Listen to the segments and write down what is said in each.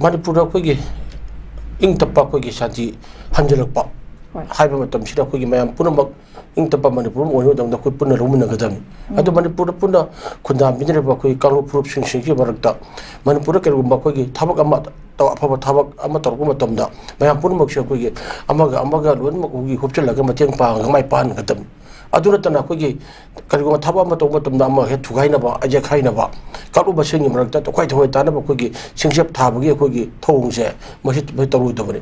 Manipur akhoi ing tapa akhoi shanti hanjalakpa haiba matam sida akhoi mayam punamak ing tapa Manipur mo dang da khoi punna rumuna gadam adu Manipur punna khunda binre ba khoi kalu proof sing ki barakta Manipur kelgumba khoi thabak ama taw aphaba thabak ama torku matamda mayam punamak shi akhoi amaga lon mak gi hopchalaga mateng pa ngamai pan gadam aduna tana khoi kalguma thaba ama taw matamda ama he thugaina ba aje khaina ba kalu ba sing marakta to khoi thoi tana ba khoi singsep thabagi khoi thongse masi taru dabane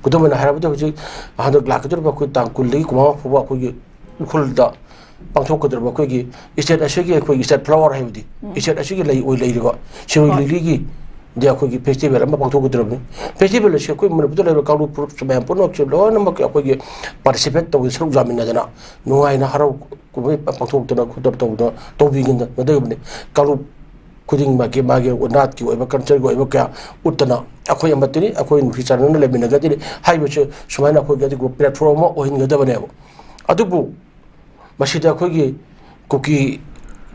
kudumana harabda hoji handak lakadur ba khoi tangkul legi kuma phuba khoi khulda pangthok kadar ba khoi state ashigi khoi state flower haibdi state ashigi lei oi lei ba shiroi lili gi dia khoi festival ama pangthok kadar ba festival she khoi mana budala kalu pur sabam ponok che lo na ma khoi participate to sruk jamina dana nuai na harau ku pangthok dana khudar to bigin da da kalu kuding magi unat ki oiba culture go oiba kya utana akhoi amatini akhoi nufi channel le minaga ti haibache sumaina akhoi ga go platform o hin ga dabane adubu masida akhoi gi kuki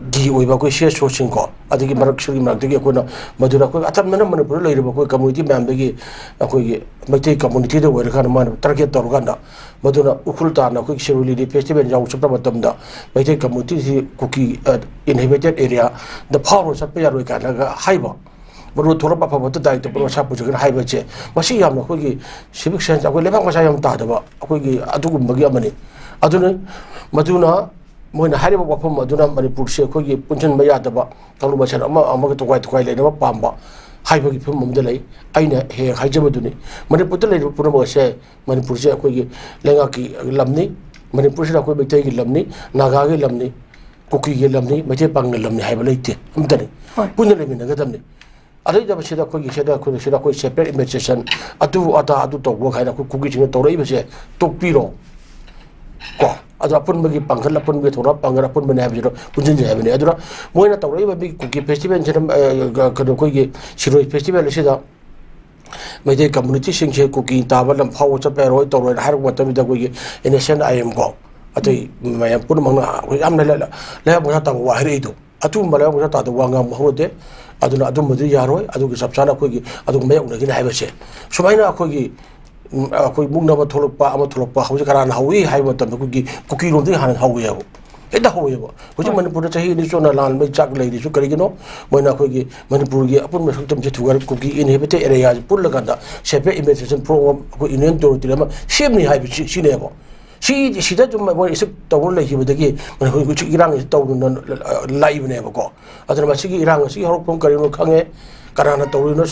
gi oiba ko share sourcing ko adigi marak shiri marak degi ko madura ko atam mana manipur le ri ko community mem degi akhoi gi maitai community de wer kan man target tor ganda maduna ukhulta na ko shiruli di festival jaw chapta matamda maitai community kuki inhabited area the power sat pa yaroi kana ga haiba baru thora pa pa dai to pro sa pu jgan haiba che masi yam na ko gi civic sense ko lebang masa yam ta da ba ko gi adugum bagi amani aduna maduna moina hariba wafam aduna Manipur se ko gi punchen maya da ba talu ba chan ama to kwai le na pamba haiba gi phum mum da lai aina he haijaba duni Manipur da lai pura ma se Manipur se ko gi lenga ki lamni Manipur se ko betai gi lamni naga gi lamni kuki gi lamni maje pang lamni haiba leite amdani punna le mina ga damni adai da se da ko gi se da ko separate immigration atu to wo khaina ko kuki jing to rei ba se to piro ko adu apun bagi pangkal apun bagi thora pangar apun bani habjiro punjin je habini adura moina tawrai ba bi kuki festival jeram kado ko ge shiroi festival sida maide community sing che kuki tabalam phaw cha pe roi tawrai har matam da ko ge nation im ko atai mayam pun mangna am la mo ta wa hre do atu mala mo ta do wanga mo hode aduna adu madu yaroi adu ge sabsana ko ge adu mayang na ge haiba che sumaina ko ge akhoi mugna ba tholokpa ama tholokpa hauji karan hawi hai matam ko gi kuki rom de han hawi yabo eda hawi yabo hoji Manipur chahi ni chona lan mai chak lei su kari gino moina khoi gi Manipur gi apun me saktam che thugar kuki inhabited area pul laga da sepe immigration program ko inen to tilama shemni hai bi shi ne bo shi da jum mo isuk tawur lei hibu dagi man khoi ku irang is taw non live ne bo ko adana ma sigi irang sigi horok pom kari no khange karana tawrino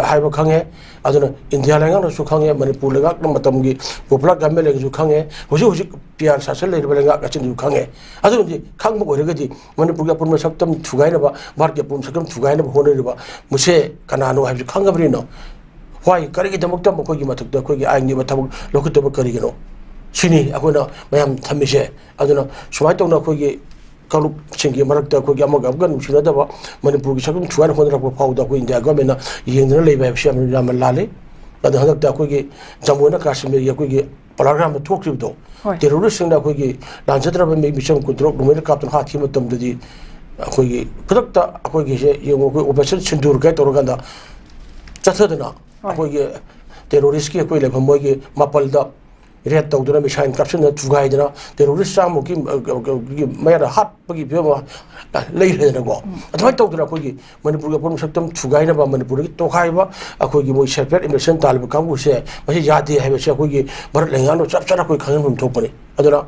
haiba khange aduna India lenga no su khange Manipur lega matam gi popular government lega su khange hoji PR sasal le lenga ka chin su khange adu ji khangbo gore gadi Manipur ga purma saktam thugaina ba bharti pum sakam thugaina ba hone ba muse kanano haibu khangabri no hwai kari gi damak tam ko gi matuk da ko gi ai ni ba tabuk lokut ba kari gi no sini akona mayam thamise aduna sumai tawna ko gi kalu chingi marakta ko gyama gabgan chuna da ba Manipur gi sakam thuan khondra ko phauda ko India government na yendra lei ba sham ram lale ada hadak ta ko gi jamuna Kashmir ya ko gi program thok rib do terrorist sing da ko gi lanchatra ba me mission control rumel kaptan ha thi matam da di ko gi produkta ko gi je yo ko operation sindur ga torganda chathadna ko gi terrorist ki ko le bhamoi gi mapal da red tawduna mission caption na thugai dana terrorist sam ki mayara hat bagi bema lei na go athai tawduna ko gi Manipur ga pon saktam thugai na ba Manipur gi tokhai ba ko gi moi separate immigration talib kam ko se masi yati hai se ko gi bar lenga no chap chara ko khangan hum thopani aduna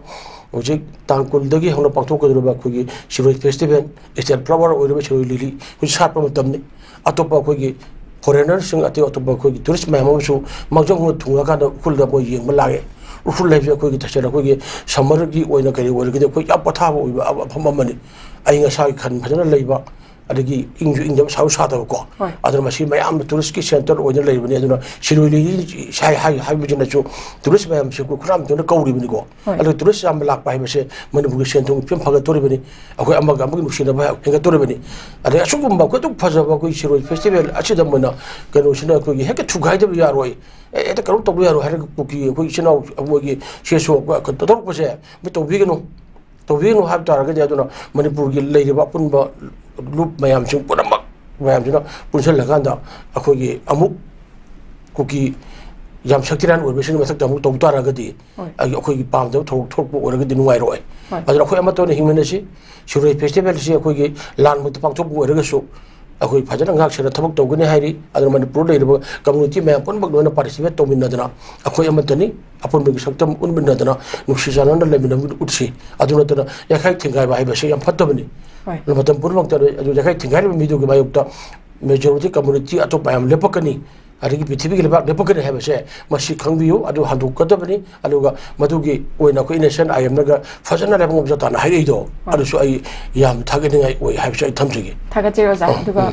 oje tangkul dagi hono pakthok ko ba ko gi shiroi festival state flower oire ba shiroi lili ko sat pa matamni atopa ko gi foreigner sing ati atopa ko gi tourist memo su magjong ho thunga ka da khul da bo yeng ma lage usul le ko gi tachara ko gi samar gi oina kari oire gi ko ya patha bo phama mani ai nga sai khan phajana leiba adagi ingjam sau sa da ko adar masi mayam tourist ki center oina leibani aduna shiruli sai hai bujina chu tourist mayam se ko khram tona kauri bani ko alo tourist am lak pai mase Manipur gi sentung pem phaga tori bani akoi amaga amagi nushina ba henga tori bani ada asugum ba ko tu phaja ba ko shiroi festival achida mana kanu shina ko gi heka thugai da ya roi eta karu to ya ro har ko ki ko shina abogi sheso ko to ko se mi to bigino hab tar ga aduna Manipur gi leiba pun ba loop mayam chung punamak mayam jina punsel laganda akoi gi amuk kuki yam shaktiran oibe sin masak tamu tong tara gadi akhoi pam da thok bo ora gadi nuai roi adra akhoi ama to ne himene si suroi festival si akhoi gi lan mu pang thok bo ora ga su akhoi phajana ngak sera thabak tawgani hairi adra manipur le ro community me pon bag no participate to min nadana akhoi ama tani apun bagi saktam un min nadana nuksi janan le min utsi aduna tana yakhai thingai ba hai ba se yam phatabani no matam pur mak ta adu yakhai thingai mi do gi bayukta majority community atop bayam lepakani अरे पृथ्वी के लेपकने है वैसे मसी खंबियो अदु हंदुकदबनी अदुगा मदुगी ओइना को nation I am Naga फजना लेबंग जता ना हाइदो अदुसु आई याम थागनिङाइ ओइ हाइबसु आई थमजगे थागचे ओजा दुगा